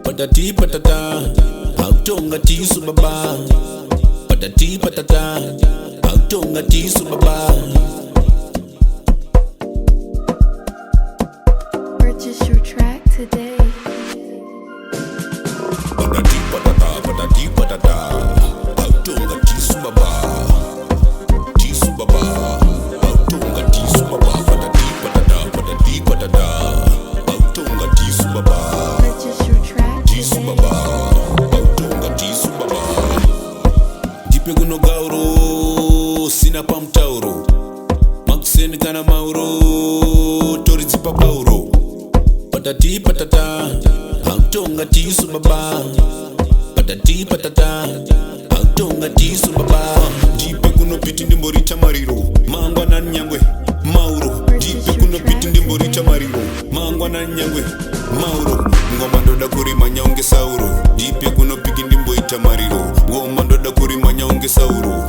Patatie Patatah, autonga tisu baba. Patatie Patatah, autonga tisu baba. Purchase your track today. Patatie Patatah, autonga tisu baba. Tisu baba, autonga tisu baba. Patatie Patatah, autonga tisu baba. Purchase your track Tisu baba, autonga tisu baba. Jipe kuno gauro, sina pamtauro. Makuseni kana mauro, tori zipa pauro. Patatie Patatah, autonga tisu baba. Patatie Patatah, autonga tisu baba. Jipe kuno piti ndimborita mariro, mangwa na nyangwe, mauro. Jipe kuno piti ndimborita mariro, mangwa na nyangwe, mauro. Ngoma ndoda kurima nyaunge sauro. Jipe kuno piti ndimborita mariro, ngoma ndoda kurima nyaunge sauro.